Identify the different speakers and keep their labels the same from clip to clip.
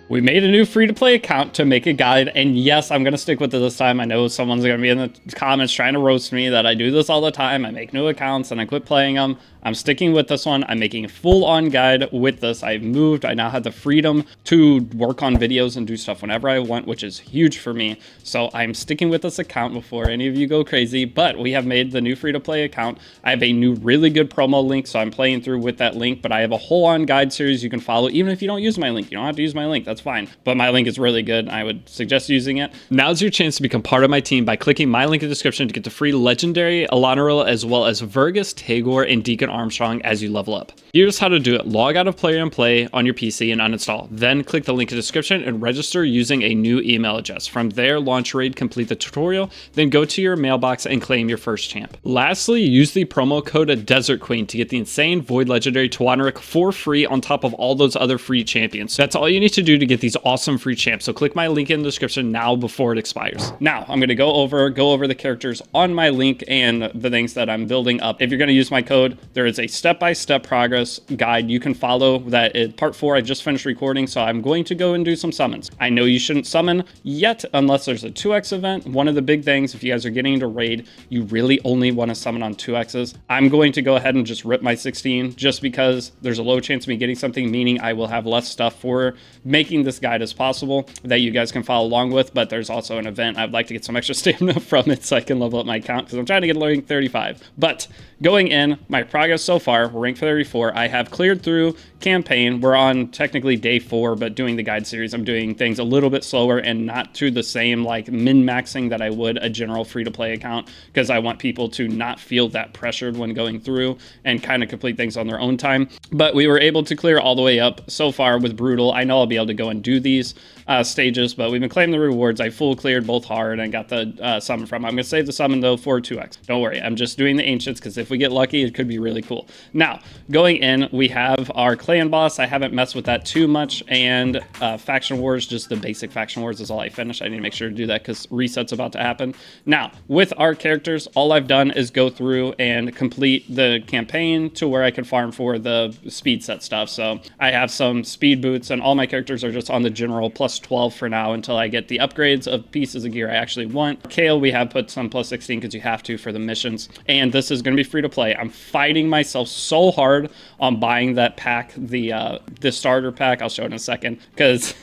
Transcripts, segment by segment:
Speaker 1: We made a new free-to-play account to make a guide, and yes, I'm going to stick with it this time. I know someone's going to be in the comments trying to roast me that I do this all the time. I make new accounts and I quit playing them. I'm sticking with this one. I'm making a full-on guide with this. I've moved. I now have the freedom to work on videos and do stuff whenever I want, which is huge for me. So I'm sticking with this account before any of you go crazy, but we have made the new free-to-play account. I have a new really good promo link, so I'm playing through with that link, but I have a whole on guide series you can follow. Even if you don't use my link, you don't have to use my link. That's fine. But my link is really good. I would suggest using it. Now's your chance to become part of my team by clicking my link in the description to get the free legendary Elenaril as well as Vergis, Tagoar, and Deacon Armstrong as you level up. Here's how to do it. Log out of Player and Play on your PC and uninstall. Then click the link in the description and register using a new email address. From there, launch raid, complete the tutorial, then go to your mailbox and claim your first champ. Lastly, use the promo code Desert Queen to get the insane Void Legendary Tagoar for free on top of all those other free champions. That's all you need to do to get these awesome free champs. So click my link in the description now before it expires. Now, I'm going to go over the characters on my link and the things that I'm building up. If you're going to use my code, there is a step-by-step progress guide you can follow. That is part 4. I just finished recording, so I'm going to go and do some summons. I know you shouldn't summon yet unless there's a 2x event. One of the big things, if you guys are getting into raid, you really only want to summon on 2x's. I'm going to go ahead and just rip my 16 just because there's a low chance of me getting something, meaning I will have less stuff for making this guide as possible that you guys can follow along with. But there's also an event I'd like to get some extra stamina from it so I can level up my account because I'm trying to get rank 35. But going in, my progress so far, we're ranked 34. I have cleared through campaign. We're on technically day 4, but doing the guide series, I'm doing things a little bit slower and not to the same like min-maxing that I would a general free-to-play account because I want people to not feel that pressured when going through and kind of complete things on their own time. But we were able to clear all the way up so far with Brutal. I know I'll be able to go and do these stages, but we've been claiming the rewards. I full cleared both hard and got the summon from. I'm going to save the summon though for 2x. Don't worry, I'm just doing the ancients because if we get lucky, it could be really cool. Now, going in, we have our clan boss. I haven't messed with that too much, and faction wars, just the basic faction wars is all I finished. I need to make sure to do that because reset's about to happen. Now, with our characters, all I've done is go through and complete the campaign to where I can farm for the speed set stuff. So I have some speed boots, and all my characters are just on the general plus 12 for now until I get the upgrades of pieces of gear I actually want. Kale, we have put some plus 16 because you have to for the missions, and this is going to be free to play. I'm fighting myself so hard on buying that pack, the starter pack. I'll show it in a second because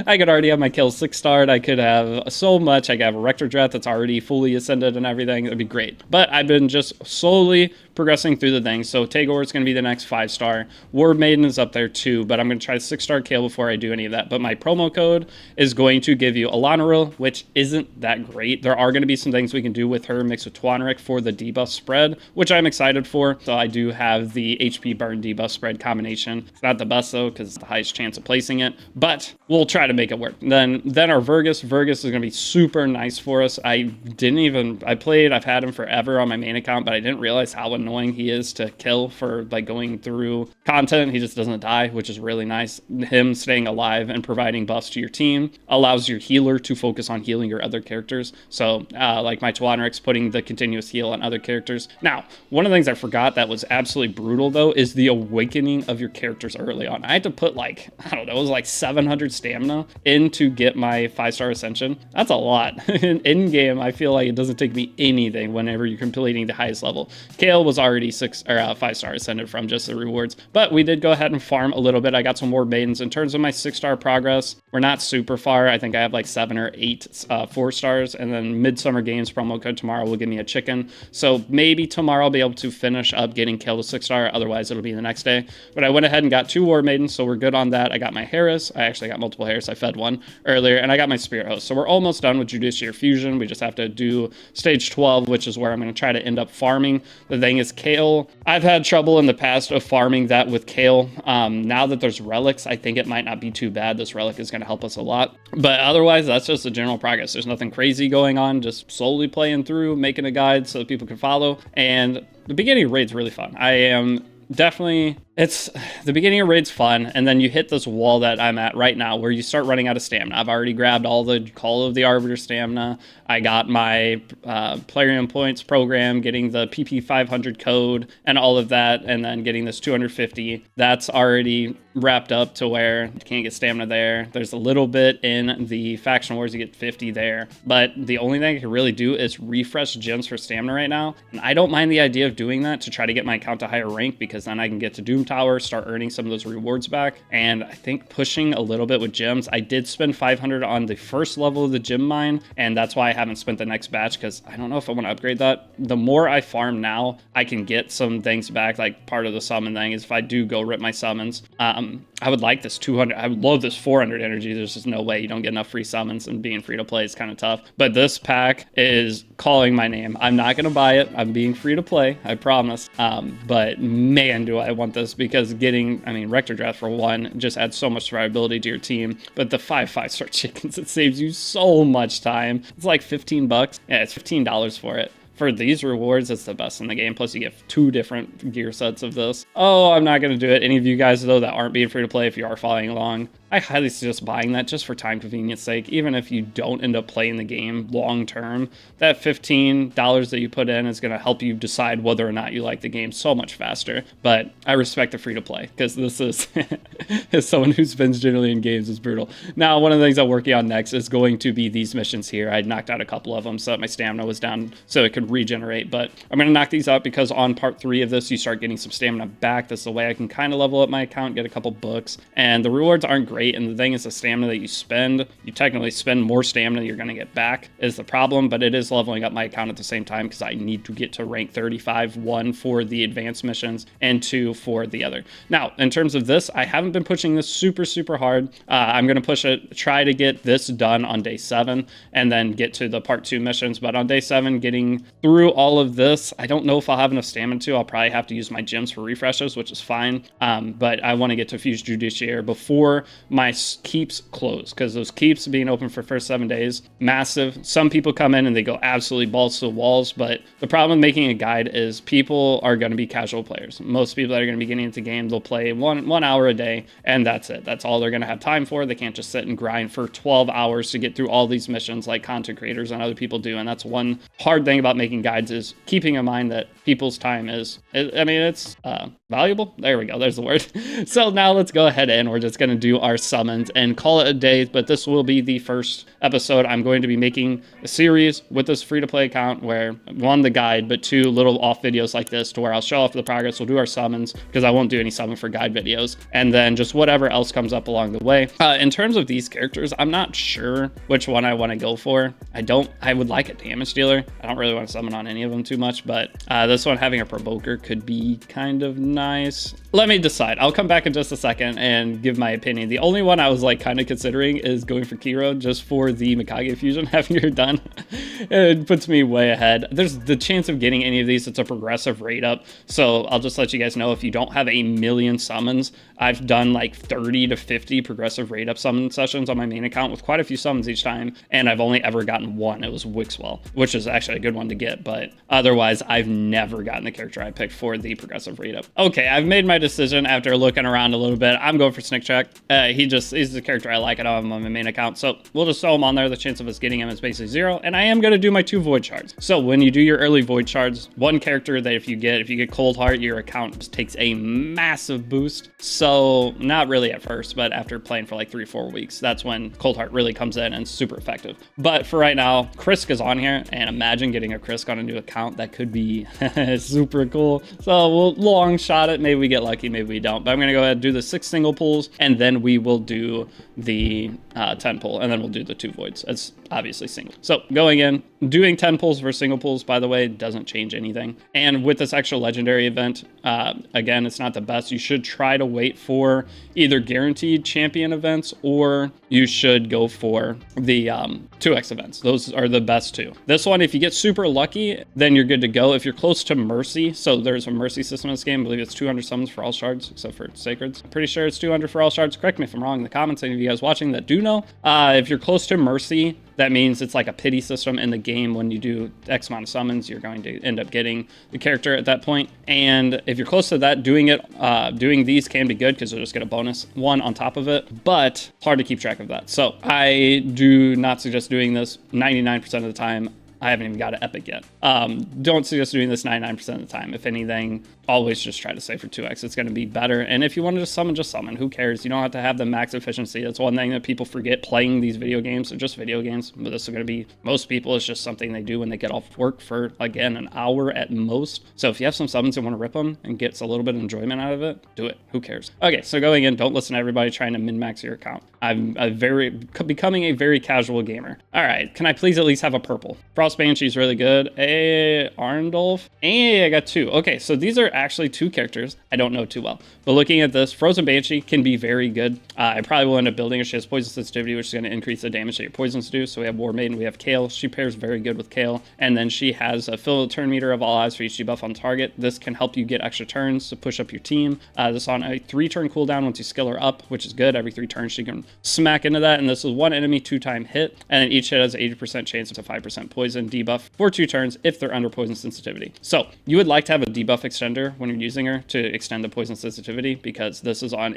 Speaker 1: I could already have my kill 6-starred. I could have so much. I could have a Rector Dread that's already fully ascended and everything. It'd be great. But I've been just slowly progressing through the things. So Tagoar is going to be the next 5-star. War Maiden is up there too, but I'm going to try 6-star Kale before I do any of that. But my promo code is going to give you Elenaril, which isn't that great. There are going to be some things we can do with her mixed with Tagoar for the debuff spread, which I'm excited for. So I do have the HP burn debuff spread combination. It's not the best though, because it's the highest chance of placing it, but we'll try to make it work. Then our Vergis is going to be super nice for us. I've had him forever on my main account, but I didn't realize how annoying he is to kill for like going through content. He just doesn't die, which is really nice. Him staying alive and providing buffs to your team allows your healer to focus on healing your other characters. So like my Tagoar's putting the continuous heal on other characters. Now, one of the things I forgot that was absolutely brutal though is the awakening of your characters early on. I had to put like, I don't know, it was like 700 stamina in to get my 5-star ascension. That's a lot. In game, I feel like it doesn't take me anything whenever you're completing the highest level. Kale was already 5-star ascended from just the rewards, but we did go ahead and farm a little bit. I got some more maidens. In terms of my 6-star progress, we're not super far. I think I have like 7 or 8 4-stars, and then Midsummer Games promo code tomorrow will give me a chicken. So maybe tomorrow I'll be able to finish up getting Kale to 6-star. Otherwise, it'll be the next day. But I went ahead and got 2 War Maidens, so we're good on that. I got my Harris. I actually got multiple Harris. I fed one earlier, and I got my Spirit Host. So we're almost done with Judiciary Fusion. We just have to do stage 12, which is where I'm going to try to end up farming. The thing is, Kale, I've had trouble in the past of farming that with Kale. Now that there's relics, I think it might not be too bad. This relic is going to help us a lot. But otherwise, that's just the general progress. There's nothing crazy going on, just slowly playing through, making a guide so that people can follow. And the beginning of raid's really fun. I am definitely It's the beginning of raid's fun, and then you hit this wall that I'm at right now where you start running out of stamina. I've already grabbed all the Call of the Arbiter stamina. I got my Plarium points program, getting the PP 500 code and all of that, and then getting this 250. That's already wrapped up to where you can't get stamina there. There's a little bit in the faction wars, you get 50 there, but the only thing I can really do is refresh gems for stamina right now, and I don't mind the idea of doing that to try to get my account to higher rank, because then I can get to Doom Tower, start earning some of those rewards back. And I think pushing a little bit with gems, I did spend 500 on the first level of the gem mine, and that's why I haven't spent the next batch, because I don't know if I want to upgrade that. The more I farm now, I can get some things back. Like part of the summon thing is if I do go rip my summons, I would like this 200. I would love this 400 energy. There's just no way you don't get enough free summons, and being free to play is kind of tough. But this pack is calling my name. I'm not going to buy it. I'm being free to play. I promise. But man, do I want this, because getting, Rector Draft for one just adds so much survivability to your team. But the 5/5-star chickens, it saves you so much time. It's like $15. Yeah, it's $15 for it. For these rewards, it's the best in the game. Plus, you get 2 different gear sets of this. Oh, I'm not going to do it. Any of you guys, though, that aren't being free to play, if you are following along, I highly suggest buying that just for time convenience sake. Even if you don't end up playing the game long term, that $15 that you put in is going to help you decide whether or not you like the game so much faster. But I respect the free to play, because this is, as someone who spends generally in games, is brutal. Now, one of the things I'm working on next is going to be these missions here. I knocked out a couple of them so that my stamina was down so it could regenerate. But I'm going to knock these out because on part 3 of this, you start getting some stamina back. This is the way I can kind of level up my account, get a couple books. And the rewards aren't great. And the thing is, the stamina that you spend, you technically spend more stamina you're going to get back is the problem, but it is leveling up my account at the same time, because I need to get to rank 35, 1 for the advanced missions and 2 for the other. Now, in terms of this, I haven't been pushing this super hard. I'm going to push it, try to get this done on day 7 and then get to the part 2 missions. But on day 7, getting through all of this, I don't know if I'll have enough stamina to. I'll probably have to use my gems for refreshes, which is fine. But I want to get to Fused Judiciary before my keeps close, because those keeps being open for first 7 days, massive. Some people come in and they go absolutely balls to the walls, but the problem with making a guide is people are going to be casual players. Most people that are going to be getting into the game, they'll play one hour a day, and that's it. That's all they're going to have time for. They can't just sit and grind for 12 hours to get through all these missions like content creators and other people do. And that's one hard thing about making guides, is keeping in mind that people's time is, it's valuable. There we go. There's the word. So now let's go ahead and we're just going to do our summons and call it a day. But this will be the first episode. I'm going to be making a series with this free-to-play account where, 1, the guide, but 2, little off videos like this to where I'll show off the progress. We'll do our summons, because I won't do any summon for guide videos, and then just whatever else comes up along the way. In terms of these characters, I'm not sure which one I want to go for. I would like a damage dealer. I don't really want to summon on any of them too much, but this one having a provoker could be kind of nice. Let me decide. I'll come back in just a second and give my opinion. The only one I was like kind of considering is going for Kiro, just for the Mikage fusion. Having her done, it puts me way ahead. There's the chance of getting any of these. It's a progressive rate up, so I'll just let you guys know, if you don't have a million summons, I've done like 30 to 50 progressive rate up summon sessions on my main account with quite a few summons each time, and I've only ever gotten one. It was Wixwell, which is actually a good one to get, but otherwise I've never gotten the character I picked for the progressive rate up. Okay, I've made my decision after looking around a little bit. I'm going for Snicktrack. He's the character I like. I don't have him on my main account, so we'll just throw him on there. The chance of us getting him is basically 0, and I am going to do my 2 Void Shards. So when you do your early Void Shards, one character that if you get Cold Heart, your account just takes a massive boost. So not really at first, but after playing for like 3-4 weeks, that's when Cold Heart really comes in and super effective. But for right now, Krisk is on here, and imagine getting a Krisk on a new account. That could be super cool. So we'll long shot it. Maybe we get lucky, maybe we don't. But I'm going to go ahead and do the 6 single pulls, and then we will do the 10 pull, and then we'll do the 2 voids. It's obviously single. So going in, doing 10 pulls versus single pulls, by the way, doesn't change anything. And with this extra legendary event, again, it's not the best. You should try to wait for either guaranteed champion events, or you should go for the 2x events. Those are the best 2. This one, if you get super lucky, lucky, then you're good to go. If you're close to Mercy, so there's a Mercy system in this game. I believe it's 200 summons for all shards, except for Sacreds. I'm pretty sure it's 200 for all shards. Correct me if I'm wrong in the comments, any of you guys watching that do know. If you're close to Mercy, that means it's like a pity system in the game. When you do X amount of summons, you're going to end up getting the character at that point. And if you're close to that, doing these can be good because you'll just get a bonus one on top of it, but it's hard to keep track of that. So I do not suggest doing this 99% of the time. I haven't even got an epic yet. Don't suggest doing this 99% of the time. If anything, always just try to save for 2x. It's going to be better. And if you want to just summon. Who cares? You don't have to have the max efficiency. That's one thing that people forget playing these video games. They're just video games. But this is going to be, most people, it's just something they do when they get off work for, again, an hour at most. So if you have some summons and want to rip them and get a little bit of enjoyment out of it, do it. Who cares? Okay, so going in, don't listen to everybody trying to min-max your account. I'm becoming a very casual gamer. All right, can I please at least have a purple? Frost Banshee's really good. Arndolf. I got two. Okay, so these are actually two characters I don't know too well. But looking at this, Frozen Banshee can be very good. I probably will end up building her. She has poison sensitivity, which is going to increase the damage that your poisons do. So we have War Maiden, we have Kale. She pairs very good with Kale. And then she has a fill the turn meter of all eyes for each debuff on target. This can help you get extra turns to push up your team. This on a 3-turn cooldown once you skill her up, which is good. Every 3 turns she can smack into that. And this is one enemy 2-time hit. And then each hit has an 80% chance of 5% poison debuff for 2 turns if they're under poison sensitivity. So you would like to have a debuff extender when you're using her to extend the poison sensitivity, because this is on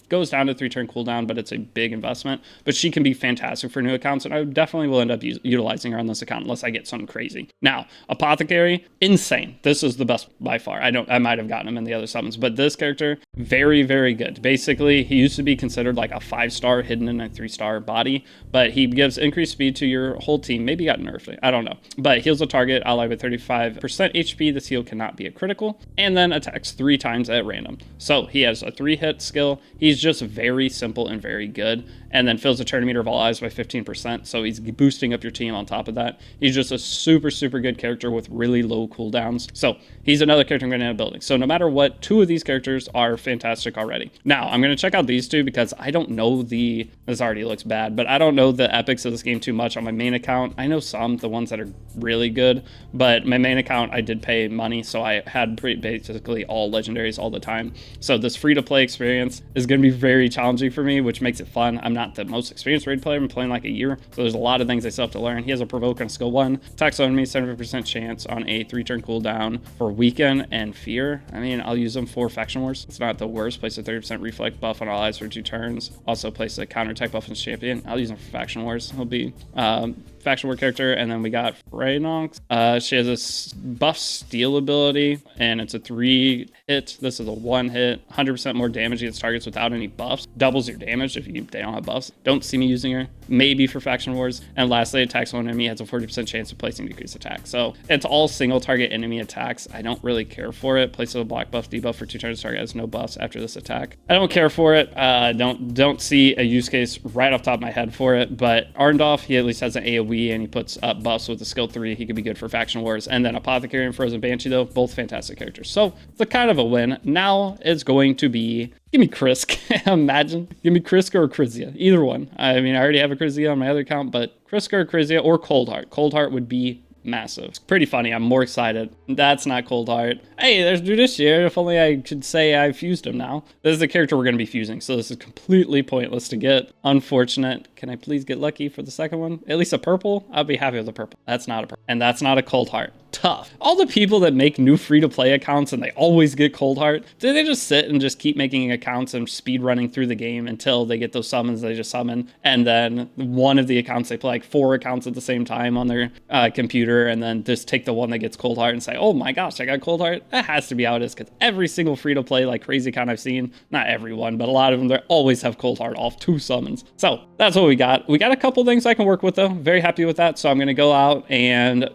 Speaker 1: goes down to 3-turn cooldown, but it's a big investment. But she can be fantastic for new accounts, and I definitely will end up utilizing her on this account unless I get something crazy. Now, Apothecary, insane. This is the best by far. I might have gotten him in the other summons, but this character, very, very good. Basically, he used to be considered like a 5-star hidden in a 3-star body, but he gives increased speed to your whole team. Maybe got nerfed, I don't know. But heals a target ally with 35% HP. This heal cannot be a critical, and then attacks 3 times at random. So he has a 3-hit skill. He's just very simple and very good, and then fills the turn meter of all eyes by 15%. So he's boosting up your team on top of that. He's just a super, super good character with really low cooldowns. So he's another character I'm going to end up building. So no matter what, 2 of these characters are fantastic already. Now I'm going to check out these 2 because I don't know this already looks bad, but I don't know the epics of this game too much on my main account. I know some, the ones that are really good, but my main account, I did pay money, so I had basically all legendaries all the time. So this free-to-play experience is going to be very challenging for me, which makes it fun. I'm not the most experienced raid player. I'm playing like a year, so there's a lot of things I still have to learn. He has a provoke on skill 1, attacks on me 70% chance on a 3-turn cooldown for weaken and fear. I mean, I'll use them for faction wars. It's not the worst. Place a 30% reflect buff on all eyes for 2 turns. Also place a counter attack buff on his champion. I'll use him for faction wars. He'll be faction war character. And then we got Freynox. She has a buff steal ability, and it's a 3-hit. This is a 1-hit, 100% more damage against targets without any buffs. Doubles your damage if they don't have buffs. Don't see me using her. Maybe for faction wars. And lastly, attacks one enemy has a 40% chance of placing decreased attack. So it's all single target enemy attacks. I don't really care for it. Places a block buff debuff for 2 turns. Target has no buffs after this attack. I don't care for it. Don't see a use case right off the top of my head for it. But Arndolf, he at least has an AoE, and he puts up buffs with a skill 3. He could be good for faction wars. And then Apothecary and Frozen Banshee, though, both fantastic characters. So it's a kind of a win. Now it's going to be, give me Krisk. Imagine. Give me Krisk or Krizia. Either one. I mean, I already have a Krizia on my other account, but Krisk or Krizia or Coldheart. Coldheart would be massive. It's pretty funny. I'm more excited. That's not Coldheart. Hey, there's Judiciary. If only I could say I fused him now. This is the character we're going to be fusing, so this is completely pointless to get. Unfortunate. Can I please get lucky for the second one? At least a purple? I'll be happy with a purple. That's not a purple. And that's not a Coldheart. Tough. All the people that make new free-to-play accounts and they always get Coldheart, do they just sit and just keep making accounts and speed running through the game until they get those summons they just summon, and then one of the accounts, they play like 4 accounts at the same time on their computer, and then just take the one that gets Coldheart and say, oh my gosh, I got Coldheart? That has to be how it is, because every single free-to-play like crazy account I've seen, not everyone, but a lot of them, they always have Coldheart off 2 summons. So that's what we got. We got a couple things I can work with though. Very happy with that. So I'm going to go out and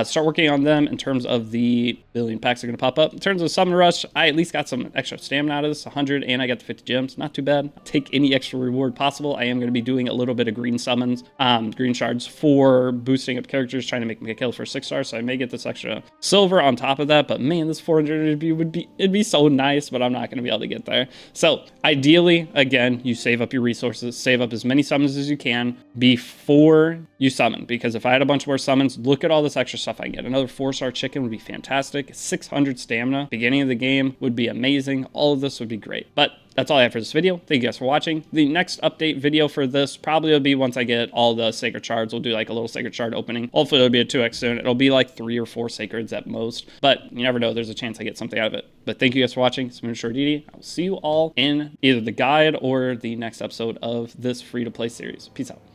Speaker 1: start working on them in terms of the billion packs are going to pop up. In terms of Summon Rush, I at least got some extra stamina out of this, 100, and I got the 50 gems. Not too bad. Take any extra reward possible. I am going to be doing a little bit of green summons, green shards for boosting up characters, trying to make me a kill for 6 stars. So I may get this extra silver on top of that, but man, this 400 it'd be so nice, but I'm not going to be able to get there. So ideally, again, you save up your resources, save up as many summons as you can before you summon, because if I had a bunch more summons, look at all this extra stuff I can get. Another 4-star chicken would be fantastic. 600 stamina, beginning of the game would be amazing. All of this would be great. But that's all I have for this video. Thank you guys for watching. The next update video for this probably will be once I get all the sacred shards. We'll do like a little sacred shard opening. Hopefully it'll be a 2x soon. It'll be like 3 or 4 sacreds at most, but you never know. There's a chance I get something out of it. But thank you guys for watching. It's been Shardidi. I will see you all in either the guide or the next episode of this free-to-play series. Peace out.